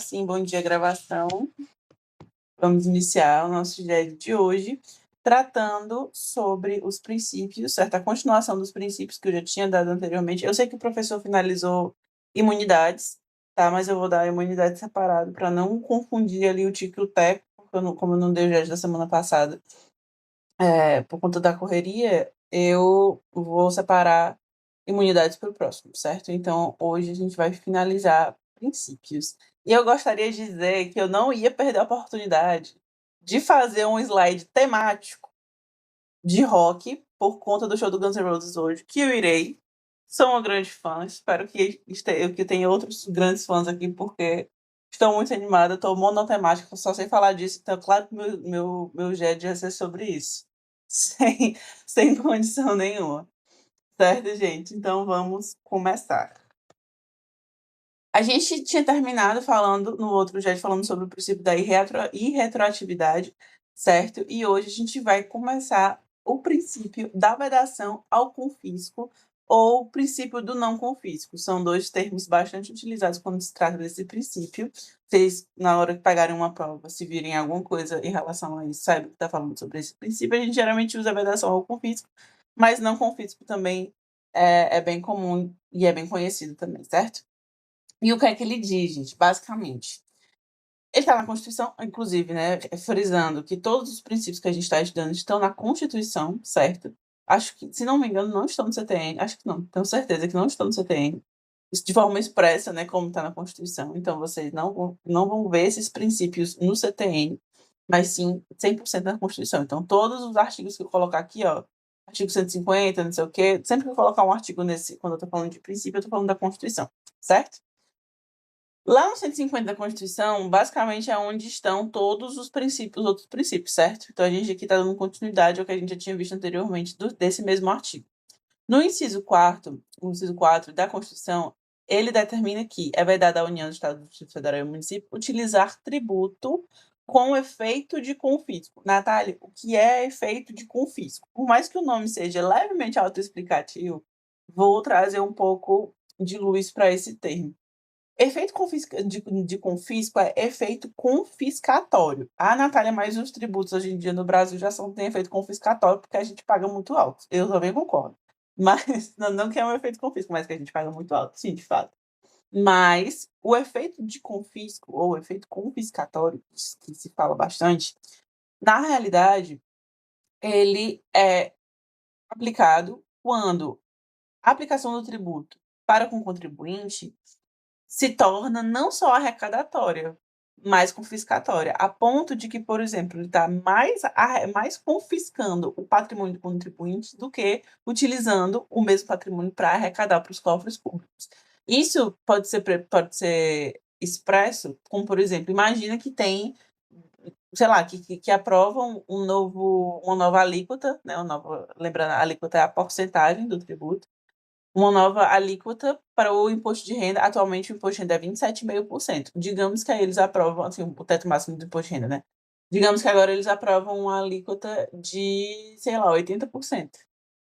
Sim, bom dia, gravação. Vamos iniciar o nosso dia de hoje tratando sobre os princípios, certo? A continuação dos princípios que eu já tinha dado anteriormente. Eu sei que o professor finalizou imunidades, tá? Mas eu vou dar a imunidade separado para não confundir ali o tico e o teco, porque como eu não dei o GED da semana passada, por conta da correria, eu vou separar imunidades para o próximo, certo? Então, hoje a gente vai finalizar princípios. E eu gostaria de dizer que eu não ia perder a oportunidade de fazer um slide temático de rock por conta do show do Guns N' Roses hoje, que eu irei. Sou uma grande fã, espero que tenha outros grandes fãs aqui, porque estou muito animada, estou monotemática, só sei falar disso, então claro que meu GED ia ser sobre isso. Sem, sem condição nenhuma. Certo, gente? Então vamos começar. A gente tinha terminado falando no outro GED, falando sobre o princípio da irretroatividade, certo? E hoje a gente vai começar o princípio da vedação ao confisco ou princípio do não confisco. São dois termos bastante utilizados quando se trata desse princípio. Vocês, na hora que pegarem uma prova, se virem alguma coisa em relação a isso, sabe o que está falando sobre esse princípio, a gente geralmente usa a vedação ao confisco, mas não confisco também é bem comum e é bem conhecido também, certo? E o que é que ele diz, gente? Basicamente, ele está na Constituição, inclusive, né, frisando que todos os princípios que a gente está estudando estão na Constituição, certo? Acho que, se não me engano, não estão no CTN. Acho que não, tenho certeza que não estão no CTN. Isso de forma expressa, né, como está na Constituição. Então, vocês não vão ver esses princípios no CTN, mas sim 100% na Constituição. Então, todos os artigos que eu colocar aqui, ó, artigo 150, não sei o quê, sempre que eu colocar um artigo nesse, quando eu estou falando de princípio, eu estou falando da Constituição, certo? Lá no 150 da Constituição, basicamente é onde estão todos os princípios, os outros princípios, certo? Então a gente aqui está dando continuidade ao que a gente já tinha visto anteriormente desse mesmo artigo. No inciso 4 o inciso 4 da Constituição, ele determina que é vedado à União, Estado, Distrito Federal e Município utilizar tributo com efeito de confisco. Natália, o que é efeito de confisco? Por mais que o nome seja levemente autoexplicativo, vou trazer um pouco de luz para esse termo. Efeito de confisco é efeito confiscatório. Ah, Natália, mas os tributos hoje em dia no Brasil já têm efeito confiscatório porque a gente paga muito alto. Eu também concordo. Mas não que é um efeito confisco, mas que a gente paga muito alto, sim, de fato. Mas o efeito de confisco ou efeito confiscatório, que se fala bastante, na realidade, ele é aplicado quando a aplicação do tributo para com o contribuinte se torna não só arrecadatória, mas confiscatória, a ponto de que, por exemplo, ele está mais confiscando o patrimônio do contribuinte do que utilizando o mesmo patrimônio para arrecadar para os cofres públicos. Isso pode ser expresso como, por exemplo, imagina que tem, sei lá, que aprovam uma nova alíquota, né, lembrando, a alíquota é a porcentagem do tributo, uma nova alíquota para o imposto de renda. Atualmente, o imposto de renda é 27,5%. Digamos que aí eles aprovam, assim, o teto máximo do imposto de renda, né? Digamos que agora eles aprovam uma alíquota de, sei lá, 80%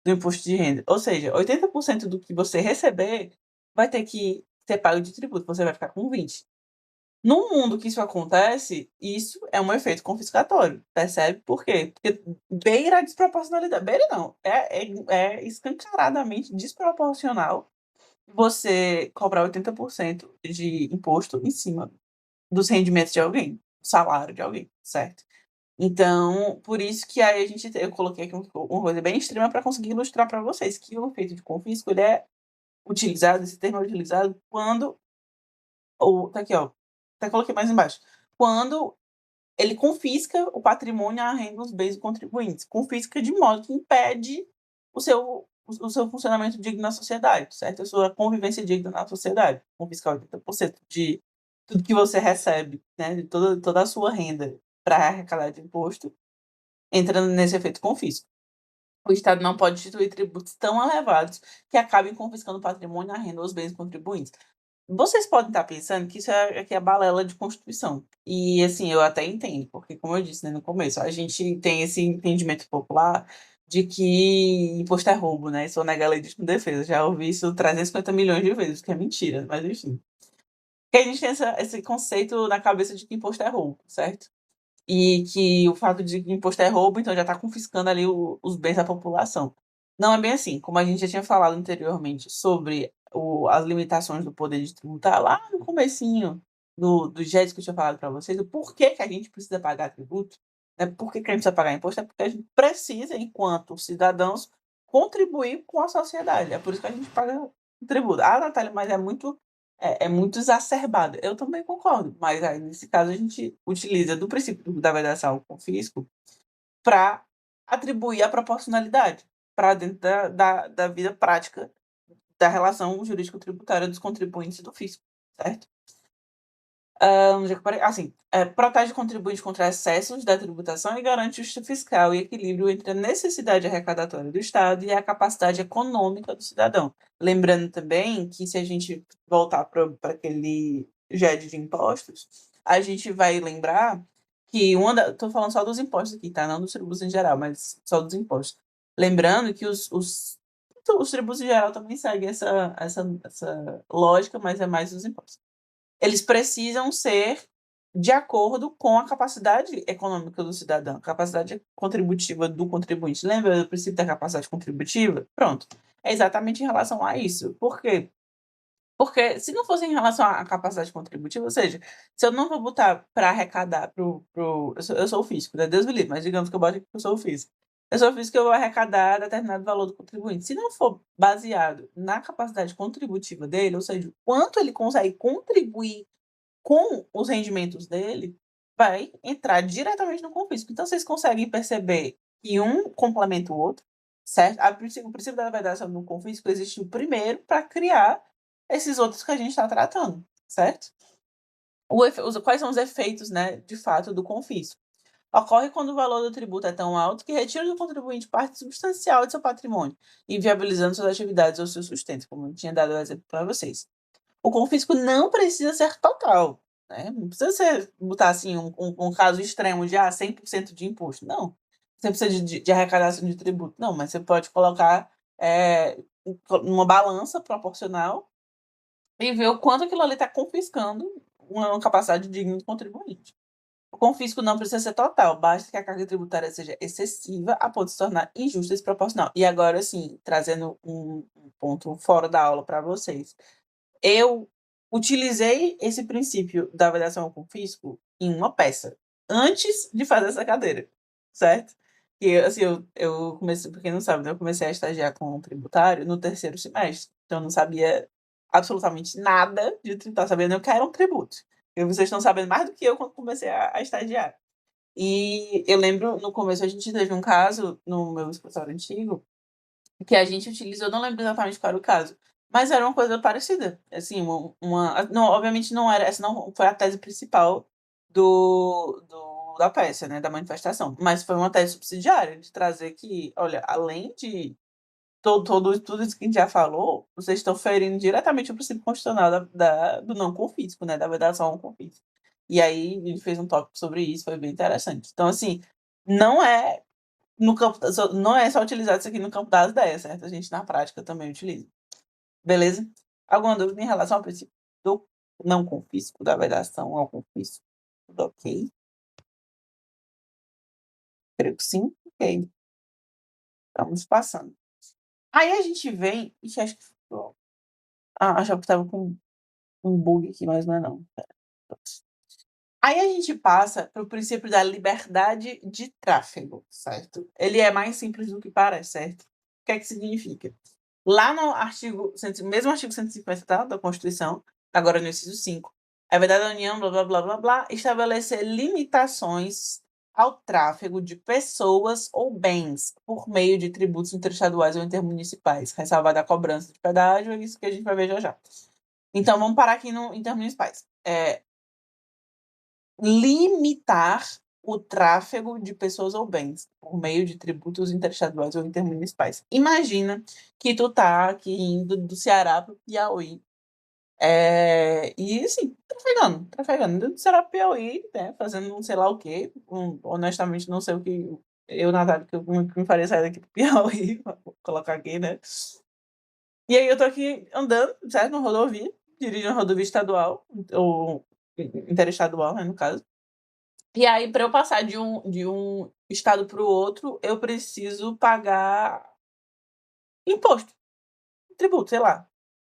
do imposto de renda. Ou seja, 80% do que você receber vai ter que ser pago de tributo. Você vai ficar com 20%. No mundo que isso acontece, isso é um efeito confiscatório, percebe? Por quê? Porque beira a desproporcionalidade. Beira não, é escancaradamente desproporcional você cobrar 80% de imposto em cima dos rendimentos de alguém, do salário de alguém, certo? Então, por isso que aí eu coloquei aqui uma coisa bem extrema para conseguir ilustrar para vocês que o efeito de confisco, ele é utilizado, esse termo é utilizado quando, ou tá aqui, ó, até coloquei mais embaixo, quando ele confisca o patrimônio, a renda, os bens dos contribuintes. Confisca de modo que impede o seu funcionamento digno na sociedade, certo? A sua convivência digna na sociedade. Confiscar 80% de tudo que você recebe, né? De toda a sua renda para arrecadar de imposto, entra nesse efeito confisco. O Estado não pode instituir tributos tão elevados que acabem confiscando o patrimônio, a renda ou os bens dos contribuintes. Vocês podem estar pensando que isso que é balela de Constituição. E, assim, eu até entendo, porque, como eu disse, né, no começo, a gente tem esse entendimento popular de que imposto é roubo, né? Isso nega a lei de defesa. Já ouvi isso 350 milhões de vezes, que é mentira, mas enfim. Porque a gente tem esse conceito na cabeça de que imposto é roubo, certo? E que o fato de que imposto é roubo, então já está confiscando ali os bens da população. Não é bem assim, como a gente já tinha falado anteriormente sobre as limitações do poder de tributar lá no comecinho do JEDs que eu tinha falado para vocês, o porquê que a gente precisa pagar tributo, né? Por que a gente precisa pagar imposto? É porque a gente precisa, enquanto cidadãos, contribuir com a sociedade. É por isso que a gente paga tributo. Ah, Natália, mas é muito exacerbado. Eu também concordo, mas aí, nesse caso, a gente utiliza do princípio da vedação ao confisco para atribuir a proporcionalidade para dentro da vida prática da relação jurídico-tributária dos contribuintes e do fisco, certo? Onde é que eu parei? Assim, protege o contribuinte contra excessos da tributação e garante justiça fiscal e equilíbrio entre a necessidade arrecadatória do Estado e a capacidade econômica do cidadão. Lembrando também que, se a gente voltar para aquele GED de impostos, a gente vai lembrar que estou falando só dos impostos aqui, tá? Não dos tributos em geral, mas só dos impostos. Lembrando que os tributos em geral também seguem essa lógica, mas é mais os impostos. Eles precisam ser de acordo com a capacidade econômica do cidadão, a capacidade contributiva do contribuinte. Lembra do princípio da capacidade contributiva? Pronto. É exatamente em relação a isso. Por quê? Porque se não fosse em relação à capacidade contributiva, ou seja, se eu não vou botar para arrecadar eu sou o físico, né? Deus me livre, mas digamos que eu boto aqui que eu sou o físico. Eu sou o físico que eu vou arrecadar determinado valor do contribuinte. Se não for baseado na capacidade contributiva dele, ou seja, o quanto ele consegue contribuir com os rendimentos dele, vai entrar diretamente no confisco. Então, vocês conseguem perceber que um complementa o outro, certo? O princípio da vedação do confisco existiu primeiro para criar esses outros que a gente está tratando, certo? Quais são os efeitos, né, de fato, do confisco? Ocorre quando o valor do tributo é tão alto que retira do contribuinte parte substancial de seu patrimônio, inviabilizando suas atividades ou seu sustento, como eu tinha dado o exemplo para vocês. O confisco não precisa ser total, né? Não precisa ser botar assim um caso extremo de 100% de imposto. Não. Você precisa de arrecadação de tributo. Não, mas você pode colocar numa balança proporcional e ver o quanto aquilo ali está confiscando uma capacidade digna do contribuinte. O confisco não precisa ser total, basta que a carga tributária seja excessiva a ponto de se tornar injusta e desproporcional. E agora, sim, trazendo um ponto fora da aula para vocês. Eu utilizei esse princípio da avaliação ao confisco em uma peça, antes de fazer essa cadeira, certo? E, assim, eu comecei, pra quem não sabe, né, eu comecei a estagiar com um tributário no terceiro semestre, então eu não sabia absolutamente nada de tributário, sabia nem o que era um tributo. E vocês estão sabendo mais do que eu quando comecei a estagiar. E eu lembro, no começo, a gente teve um caso no meu escritório antigo, que a gente utilizou, eu não lembro exatamente qual era o caso, mas era uma coisa parecida, assim, não, obviamente não era, essa não foi a tese principal da peça, né, da manifestação, mas foi uma tese subsidiária, de trazer que, olha, além de tudo isso que a gente já falou, vocês estão ferindo diretamente o princípio constitucional do não confisco, né, da vedação ao confisco. E aí, ele fez um tópico sobre isso, foi bem interessante. Então, assim, não é no campo, não é só utilizar isso aqui no campo das ideias, certo? A gente na prática também utiliza. Beleza? Alguma dúvida em relação ao princípio do não confisco, da vedação ao confisco? Tudo ok? Creio que sim. Ok. Estamos passando. Aí a gente vem. Ixi, acho que. Achava que estava com um bug aqui, mas não é não. Pera. Aí a gente passa para o princípio da liberdade de tráfego, certo? Ele é mais simples do que parece, certo? O que é que significa? Lá no mesmo artigo 150, tá, da Constituição, agora no inciso 5, é vedada a União, blá, blá, blá, blá, blá, estabelecer limitações ao tráfego de pessoas ou bens por meio de tributos interestaduais ou intermunicipais, ressalvada a cobrança de pedágio, é isso que a gente vai ver já já. Então, vamos parar aqui no intermunicipais. Limitar o tráfego de pessoas ou bens por meio de tributos interestaduais ou intermunicipais. Imagina que tu tá aqui indo do Ceará para o Piauí, e assim, trafegando, indo do Ceará para o Piauí, né, fazendo não sei lá o quê, honestamente não sei o que eu, Natália, que me faria sair daqui para o Piauí, vou colocar aqui, né. E aí eu tô aqui andando, certo, na rodovia, dirijo uma rodovia estadual, ou interestadual, né, no caso. E aí, para eu passar de um estado para o outro, eu preciso pagar imposto, tributo, sei lá.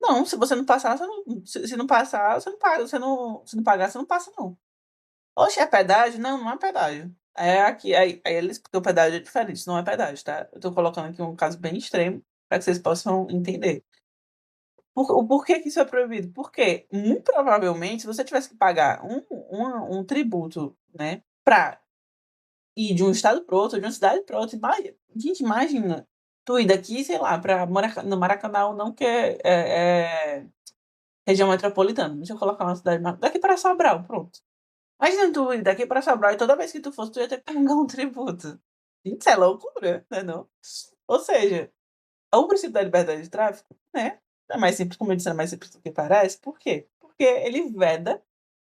Não, se você não passar, você não, se não passar, você não paga, se não pagar, você não passa não. Oxe, é pedágio? Não, não é pedágio. É aqui, aí eles, porque o pedágio é diferente, não é pedágio, tá? Eu tô colocando aqui um caso bem extremo para que vocês possam entender. O porquê que isso é proibido? Porque, muito provavelmente, se você tivesse que pagar um tributo, né, para ir de um estado para outro, de uma cidade para outra, gente, imagina, tu ir daqui, sei lá, para no Maracanã, não, que é região metropolitana. Deixa eu colocar uma cidade daqui para Sobral, pronto. Imagina tu ir daqui para Sobral e toda vez que tu fosse, tu ia ter que pagar um tributo. Gente, isso é loucura, né, não? Ou seja, o princípio da liberdade de tráfico, né, é mais simples, como eu disse, é mais simples do que parece. Por quê? Porque ele veda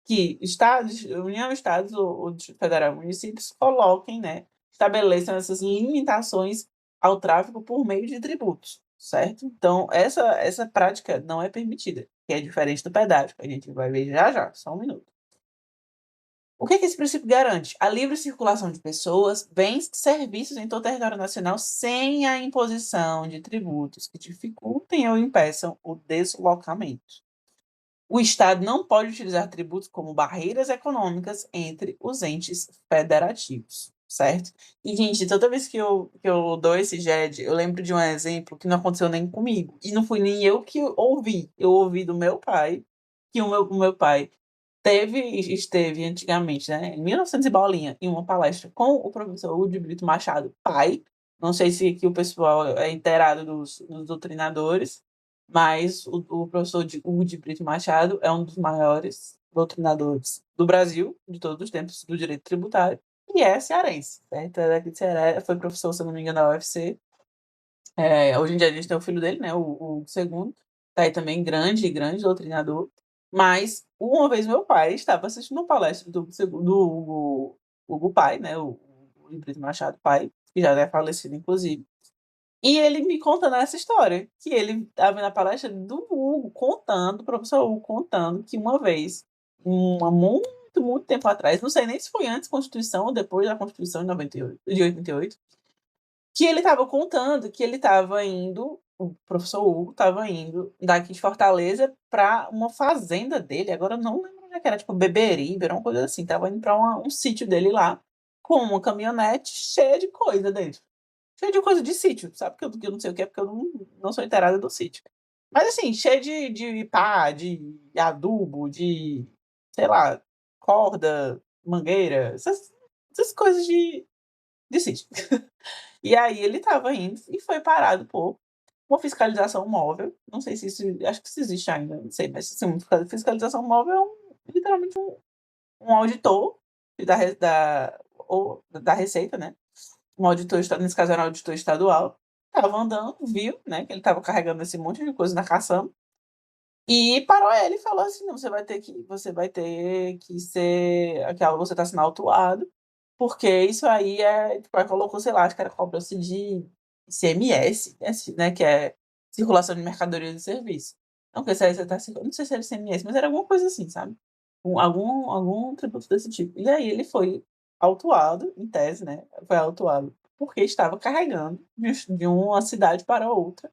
que estados, União, estados ou Distrito Federal, municípios coloquem, né, estabeleçam essas limitações ao tráfico por meio de tributos, certo? Então, essa prática não é permitida, que é diferente do pedágio, que a gente vai ver já já, só um minuto. O que esse princípio garante? A livre circulação de pessoas, bens e serviços em todo o território nacional sem a imposição de tributos que dificultem ou impeçam o deslocamento. O Estado não pode utilizar tributos como barreiras econômicas entre os entes federativos, certo? E, gente, toda vez que eu dou esse GED, eu lembro de um exemplo que não aconteceu nem comigo. E não fui nem eu que ouvi. Eu ouvi do meu pai, que o meu pai esteve antigamente, né, em 1900 e bolinha, em uma palestra com o professor Hugo de Brito Machado, pai. Não sei se aqui o pessoal é inteirado dos doutrinadores, mas o professor Hugo de Brito Machado é um dos maiores doutrinadores do Brasil, de todos os tempos, do direito tributário, e é cearense, certo? É daqui de Ceará, foi professor, se eu não me engano, da UFC. Hoje em dia a gente tem o filho dele, né, o segundo, tá aí também, grande, grande doutrinador. Mas uma vez meu pai estava assistindo uma palestra do Hugo pai, né, o Brito Machado pai, que já é falecido, inclusive. E ele me contando essa história, que ele estava na palestra do Hugo, contando, o professor Hugo contando que uma vez, muito, muito tempo atrás, não sei nem se foi antes da Constituição ou depois da Constituição de 98, de 88, que ele estava contando que ele estava indo, o professor Hugo estava indo daqui de Fortaleza para uma fazenda dele, agora eu não lembro onde é que era, tipo Beberibe, era uma coisa assim, estava indo para um sítio dele lá, com uma caminhonete cheia de coisa dentro. Cheia de coisa de sítio, sabe? Que eu não sei o que é, porque eu não sou inteirada do sítio. Mas assim, cheio de pá, de adubo, de, sei lá, corda, mangueira, essas coisas de sítio. E aí ele estava indo e foi parado por uma fiscalização móvel. Não sei se isso, acho que isso existe ainda, não sei, mas assim, fiscalização móvel é literalmente um auditor da Receita, né? Um auditor, nesse caso era um auditor estadual, estava andando, viu, né, que ele estava carregando esse monte de coisa na caçamba, e parou ele e falou assim: não, você vai ter que ser, aquela, você está sendo autuado, porque isso aí tipo, aí colocou, sei lá, acho que era cobrança de ICMS, né, que é circulação de mercadorias e serviços. Não, porque se aí você tá, não sei se era ICMS, mas era alguma coisa assim, sabe? Algum tributo desse tipo. E aí ele foi autuado, em tese, né? Foi autuado porque estava carregando de uma cidade para outra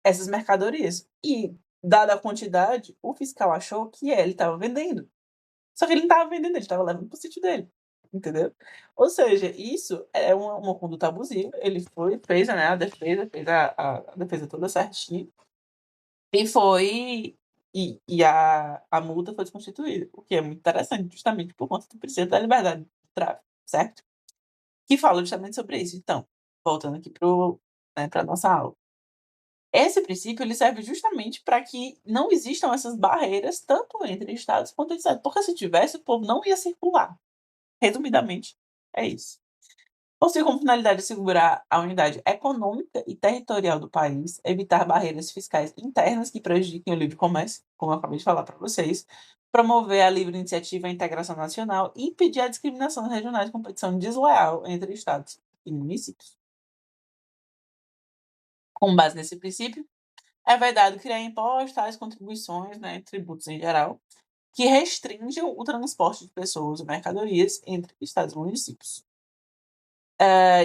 essas mercadorias. E, dada a quantidade, o fiscal achou que ele estava vendendo. Só que ele não estava vendendo, ele estava levando para o sítio dele. Entendeu? Ou seja, isso é uma conduta abusiva. Ele fez, né, a defesa, fez a defesa toda certinha. E foi. E a multa foi desconstituída, o que é muito interessante, justamente por conta do princípio da liberdade de tráfico, certo? Que fala justamente sobre isso. Então, voltando aqui para a nossa aula. Esse princípio ele serve justamente para que não existam essas barreiras, tanto entre estados quanto entre estados. Porque se tivesse, o povo não ia circular. Resumidamente, é isso. Possui como finalidade assegurar a unidade econômica e territorial do país, evitar barreiras fiscais internas que prejudiquem o livre comércio, como eu acabei de falar para vocês, promover a livre iniciativa e a integração nacional e impedir a discriminação regional de competição desleal entre estados e municípios. Com base nesse princípio, é vedado criar impostos, tais contribuições, né, tributos em geral, que restringam o transporte de pessoas e mercadorias entre estados e municípios.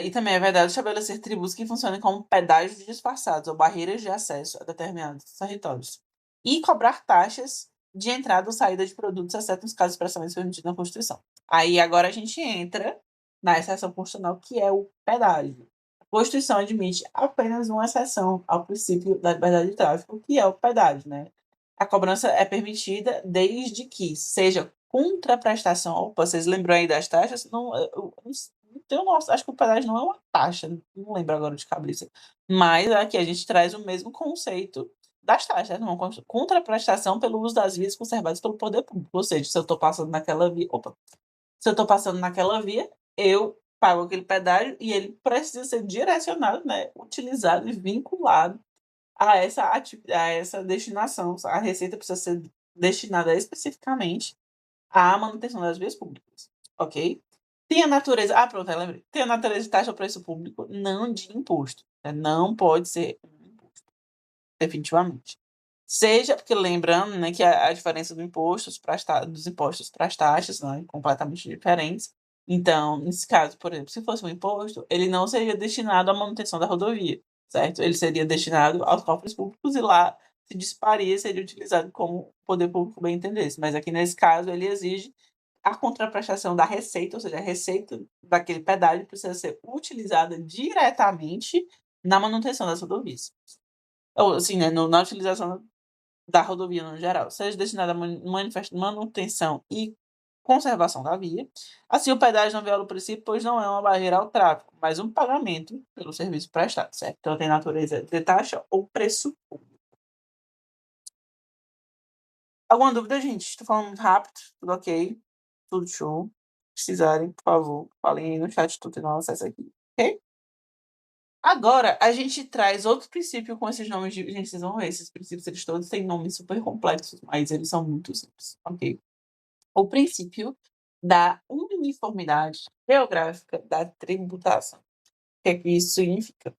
E também é vedado estabelecer tributos que funcionem como pedágios disfarçados ou barreiras de acesso a determinados territórios. E cobrar taxas de entrada ou saída de produtos, exceto nos casos expressamente permitidos na Constituição. Aí agora a gente entra na exceção constitucional, que é o pedágio. A Constituição admite apenas uma exceção ao princípio da liberdade de tráfego, que é o pedágio, né? A cobrança é permitida desde que seja contraprestação. Opa, vocês lembram aí das taxas? Não, eu não acho que o pedágio não é uma taxa, não lembro agora de cabeça. Mas aqui a gente traz o mesmo conceito das taxas, uma contraprestação pelo uso das vias conservadas pelo poder público. Ou seja, se eu estou passando naquela via. Opa! Se eu estou passando naquela via, eu pago aquele pedágio e ele precisa ser direcionado, né, utilizado e vinculado a essa destinação. A receita precisa ser destinada especificamente à manutenção das vias públicas, ok? Tem a natureza. Ah, pronto, eu lembrei. Tem a natureza de taxa ao preço público, não de imposto. Não pode ser um imposto, definitivamente. Seja, porque lembrando, né, que a diferença do impostos dos impostos para as taxas, né, completamente diferentes. Então, nesse caso, por exemplo, se fosse um imposto, ele não seria destinado à manutenção da rodovia, certo? Ele seria destinado aos cofres públicos e lá se disparia, seria utilizado como o poder público bem entendesse. Mas aqui nesse caso, ele exige a contraprestação da receita, ou seja, a receita daquele pedágio precisa ser utilizada diretamente na manutenção das rodovias. Ou, assim, né, na utilização da rodovia no geral, seja destinada à manutenção e conservação da via. Assim, o pedágio não viola o princípio, pois não é uma barreira ao tráfego, mas um pagamento pelo serviço prestado, certo? Então, tem natureza de taxa ou preço público. Alguma dúvida, gente? Estou falando muito rápido, tudo ok, tudo show. Se precisarem, por favor, falem aí no chat, estou tendo acesso aqui, ok? Agora, a gente traz outro princípio com esses nomes de. Gente, vocês vão ver, esses princípios eles todos têm nomes super complexos, mas eles são muito simples, ok? O princípio da uniformidade geográfica da tributação. O que é que isso significa?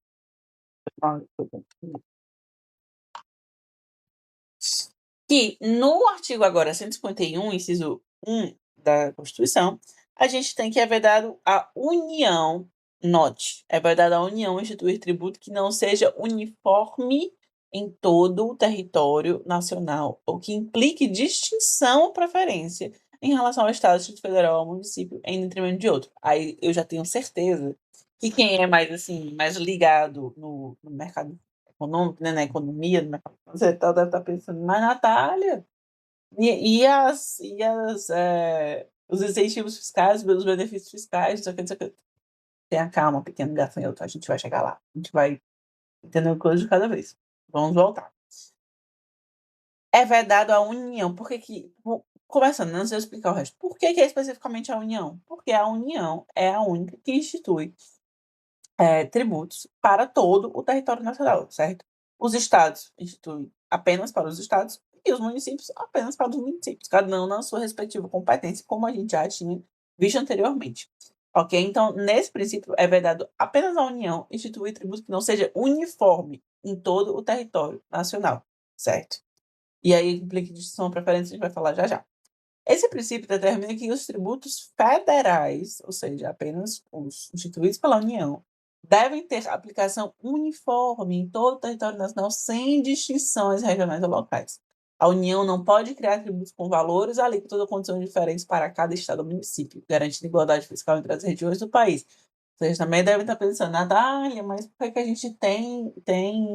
Que no artigo agora 151, inciso 1 da Constituição, a gente tem que é vedado a União, note, é vedado a União instituir tributo que não seja uniforme em todo o território nacional, ou que implique distinção ou preferência em relação ao Estado, Distrito Federal ou município, em detrimento de outro. Aí eu já tenho certeza que quem é mais, assim, mais ligado no mercado econômico, né, na economia, no mercado financeiro e tal, deve estar pensando, mas Natália, os incentivos fiscais, os benefícios fiscais, não sei o que, não sei o que. Tenha calma, pequeno gafanhoto, a gente vai chegar lá. A gente vai entender uma coisa de cada vez. Vamos voltar. É vedado a União. Por que que... Começando, antes de eu explicar o resto. Por que que é especificamente a União? Porque a União é a única que institui tributos para todo o território nacional, certo? Os estados instituem apenas para os estados e os municípios apenas para os municípios, cada um na sua respectiva competência, como a gente já tinha visto anteriormente. Ok? Então, nesse princípio, é vedado apenas a União instituir tributos que não seja uniforme em todo o território nacional, certo? E aí, implica distinção ou preferência, a gente vai falar já já. Esse princípio determina que os tributos federais, ou seja, apenas os instituídos pela União, devem ter aplicação uniforme em todo o território nacional, sem distinções regionais ou locais. A União não pode criar tributos com valores, alíquotas ou condições diferentes para cada estado ou município, garantindo igualdade fiscal entre as regiões do país. Vocês também devem estar pensando, Natália, mas por que que a gente tem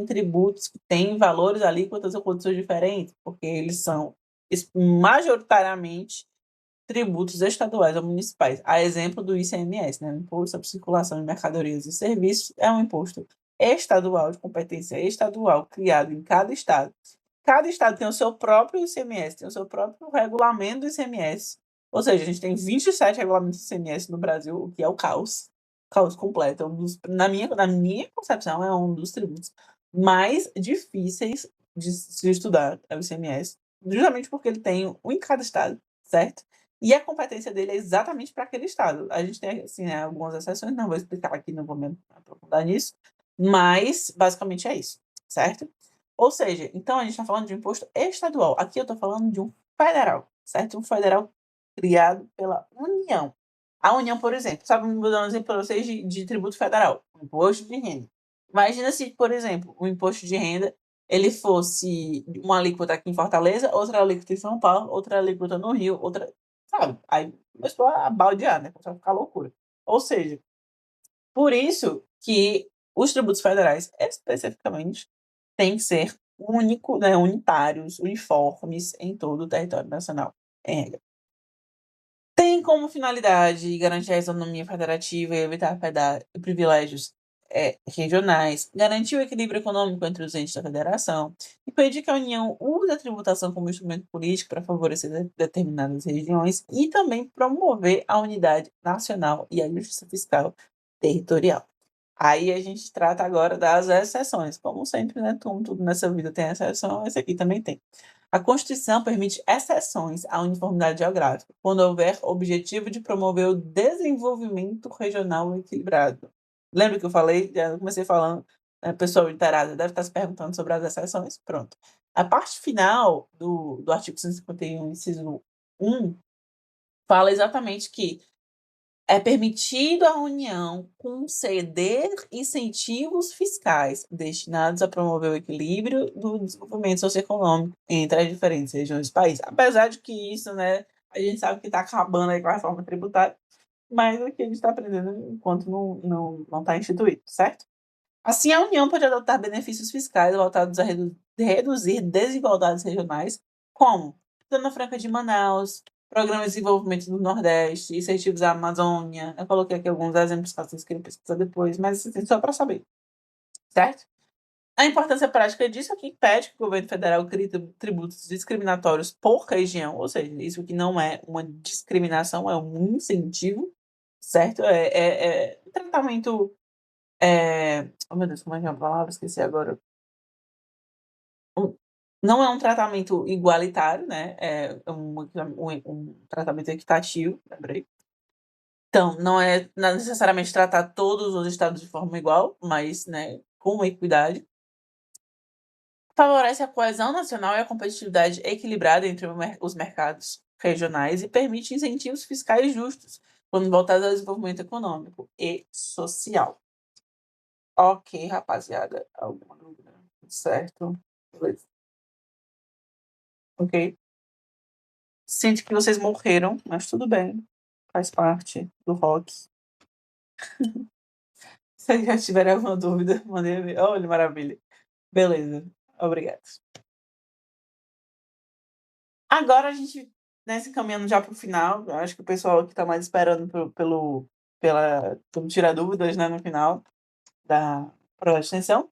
tributos que têm valores, alíquotas ou condições diferentes? Porque eles são majoritariamente tributos estaduais ou municipais, a exemplo do ICMS, né? O Imposto sobre Circulação de Mercadorias e Serviços é um imposto estadual, de competência estadual, criado em cada estado. Cada estado tem o seu próprio ICMS, tem o seu próprio regulamento do ICMS. Ou seja, a gente tem 27 regulamentos do ICMS no Brasil, o que é o caos. Caos completo. Na minha concepção, é um dos tributos mais difíceis de se estudar, é o ICMS, justamente porque ele tem um em cada estado, certo? E a competência dele é exatamente para aquele estado. A gente tem, assim, né, algumas exceções, não vou explicar aqui, não vou me aprofundar nisso, mas basicamente é isso, certo? Ou seja, então a gente está falando de um imposto estadual. Aqui eu estou falando de um federal, certo? Um federal criado pela União. A União, por exemplo, sabe, vou dar um exemplo para vocês de tributo federal, imposto de renda. Imagina se, por exemplo, o imposto de renda ele fosse uma alíquota aqui em Fortaleza, outra alíquota em São Paulo, outra alíquota no Rio, outra, sabe? Aí começou a baldear, né? Começou a ficar loucura. Ou seja, por isso que os tributos federais, especificamente, têm que ser único, né, unitários, uniformes em todo o território nacional, em regra. Tem como finalidade garantir a isonomia federativa e evitar privilégios regionais, garantir o equilíbrio econômico entre os entes da federação, impedir que a União use a tributação como instrumento político para favorecer determinadas regiões e também promover a unidade nacional e a justiça fiscal territorial. Aí a gente trata agora das exceções. Como sempre, né, tudo nessa vida tem exceção, esse aqui também tem. A Constituição permite exceções à uniformidade geográfica, quando houver objetivo de promover o desenvolvimento regional equilibrado. Lembra que eu falei? Já comecei falando, né, pessoal inteirada deve estar se perguntando sobre as exceções. Pronto. A parte final do artigo 151, inciso 1, fala exatamente que é permitido à União conceder incentivos fiscais destinados a promover o equilíbrio do desenvolvimento socioeconômico entre as diferentes regiões do país. Apesar de que isso, né, a gente sabe que está acabando aí com a reforma tributária, mas aqui a gente está aprendendo enquanto não está instituído, certo? Assim, a União pode adotar benefícios fiscais voltados a reduzir desigualdades regionais, como Zona Franca de Manaus, Programa de Desenvolvimento do Nordeste, incentivos à Amazônia. Eu coloquei aqui alguns exemplos caso vocês queiram pesquisar depois, mas assim, só para saber, certo? A importância prática disso é que impede que o governo federal crie tributos discriminatórios por região, ou seja, isso que não é uma discriminação, é um incentivo, certo? Um tratamento. Oh, meu Deus, como é que é a palavra? Esqueci agora. Não é um tratamento igualitário, né? É um tratamento equitativo, lembrei. Então, não é necessariamente tratar todos os estados de forma igual, mas, né, com equidade. Favorece a coesão nacional e a competitividade equilibrada entre os mercados regionais e permite incentivos fiscais justos, quando voltados ao desenvolvimento econômico e social. Ok, rapaziada. Alguma dúvida? Certo. Beleza. Ok. Sinto que vocês morreram, mas tudo bem. Faz parte do rock. Se já tiverem alguma dúvida, mandem ver. Olha, maravilha. Beleza. Obrigado. Agora a gente, né, se encaminhando já para o final. Eu acho que o pessoal que está mais esperando pelo tirar dúvidas, né, no final da prova de extensão.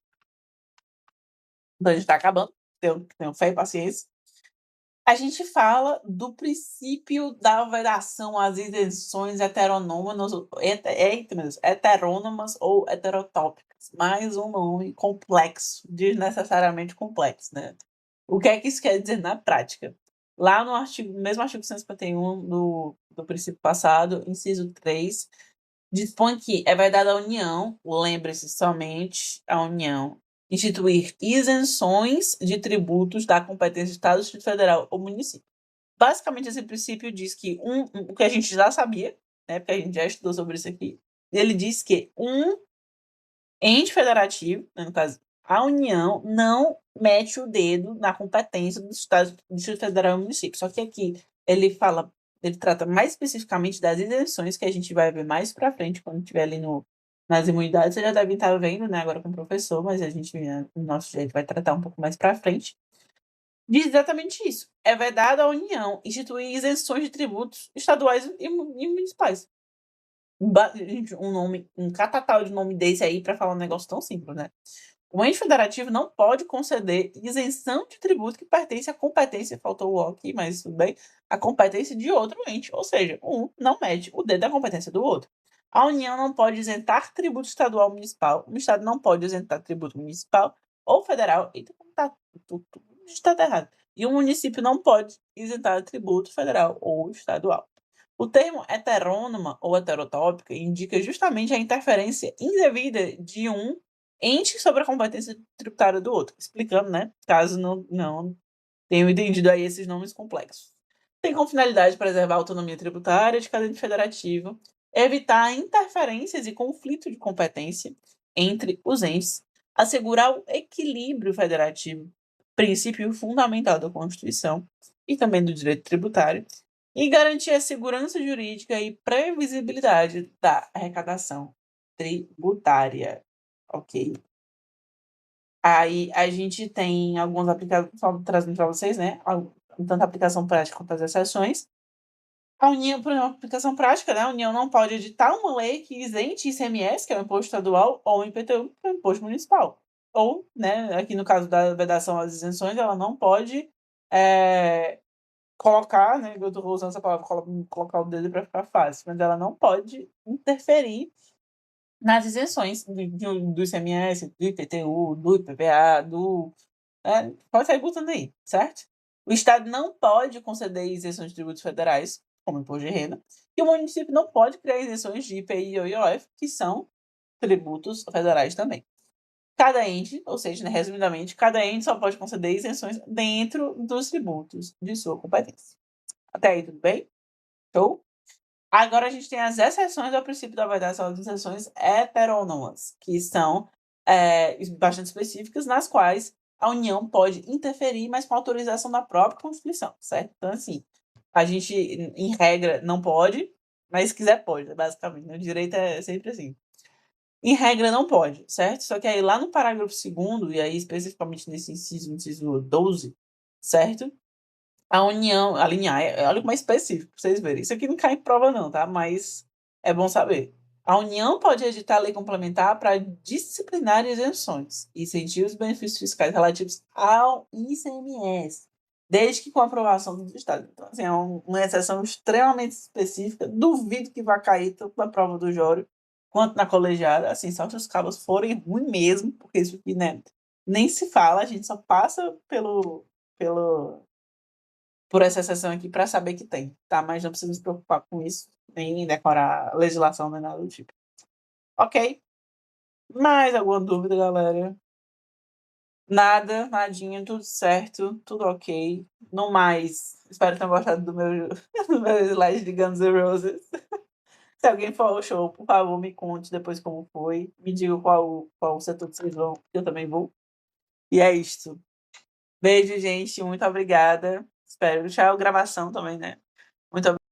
Então a gente está acabando. Tenho fé e paciência. A gente fala do princípio da vedação às isenções heterônomas ou heterotópicas. Mais um nome complexo, desnecessariamente complexo, né? O que é que isso quer dizer na prática? Lá no mesmo artigo 151 do princípio passado, inciso 3, dispõe que é vedado à União, lembre-se somente à União, instituir isenções de tributos da competência do Estado, Distrito Federal ou município. Basicamente, esse princípio diz que o que a gente já sabia, né, porque a gente já estudou sobre isso aqui, ele diz que um ente federativo, né, no caso a União, não mete o dedo na competência do Estado, Distrito Federal e município. Só que aqui ele trata mais especificamente das isenções que a gente vai ver mais para frente quando estiver ali nas imunidades. Você já deve estar vendo, né, agora com o professor, mas a gente, no nosso jeito, vai tratar um pouco mais para frente. Diz exatamente isso. É vedado à União instituir isenções de tributos estaduais e municipais. Gente, um catatal de nome desse aí para falar um negócio tão simples, né? O ente federativo não pode conceder isenção de tributo que pertence à competência, faltou o O aqui, mas tudo bem, a competência de outro ente, ou seja, um não mede o dedo da competência do outro. A União não pode isentar tributo estadual ou municipal, o Estado não pode isentar tributo municipal ou federal, eita, tudo está errado. E o município não pode isentar tributo federal ou estadual. O termo heterônoma ou heterotópica indica justamente a interferência indevida de um ente sobre a competência tributária do outro. Explicando, né? Caso não tenham entendido aí esses nomes complexos. Tem como finalidade preservar a autonomia tributária de cada ente federativo, evitar interferências e conflito de competência entre os entes, assegurar o equilíbrio federativo, princípio fundamental da Constituição e também do direito tributário, e garantir a segurança jurídica e previsibilidade da arrecadação tributária. Ok? Aí a gente tem algumas aplicações, só trazendo para vocês, né? Tanto a aplicação prática quanto as exceções. A União, por exemplo, a aplicação prática, né? A União não pode editar uma lei que isente ICMS, que é o imposto estadual, ou IPTU, que é o imposto municipal. Ou, né, aqui no caso da vedação às isenções, ela não pode colocar, né? Eu estou usando essa palavra, colocar o dedo para ficar fácil, mas ela não pode interferir nas isenções do ICMS, do IPTU, do IPVA, pode sair botando aí, certo? O Estado não pode conceder isenções de tributos federais, como imposto de renda, e o município não pode criar isenções de IPI ou IOF, que são tributos federais também. Cada ente, ou seja, né, resumidamente, cada ente só pode conceder isenções dentro dos tributos de sua competência. Até aí, tudo bem? Show? Agora a gente tem as exceções ao princípio da vedação das isenções heterônomas, que são bastante específicas, nas quais a União pode interferir, mas com autorização da própria Constituição, certo? Então, assim, a gente, em regra, não pode, mas se quiser pode, basicamente. O direito é sempre assim. Em regra, não pode, certo? Só que aí lá no parágrafo 2º, e aí especificamente nesse inciso 12, certo? A União, a linha A, olha como é específico, pra vocês verem. Isso aqui não cai em prova não, tá? Mas é bom saber. A União pode editar lei complementar para disciplinar isenções e incentivos e benefícios fiscais relativos ao ICMS, desde que com a aprovação do Estado. Então, assim, é uma exceção extremamente específica. Duvido que vá cair tanto na prova do Jório quanto na colegiada. Assim, só se os cabos forem ruins mesmo, porque isso aqui, né, nem se fala, a gente só passa por essa exceção aqui para saber que tem, tá? Mas não precisa se preocupar com isso, nem decorar legislação, nem nada do tipo. Ok? Mais alguma dúvida, galera? Nada, nadinha, tudo certo, tudo ok. No mais, espero que tenham gostado do meu, do meu slide de Guns N' Roses. Se alguém for ao show, por favor, me conte depois como foi. Me diga qual setor que vocês vão, que eu também vou. E é isto. Beijo, gente. Muito obrigada. Espero deixar a gravação também, né? Muito obrigada.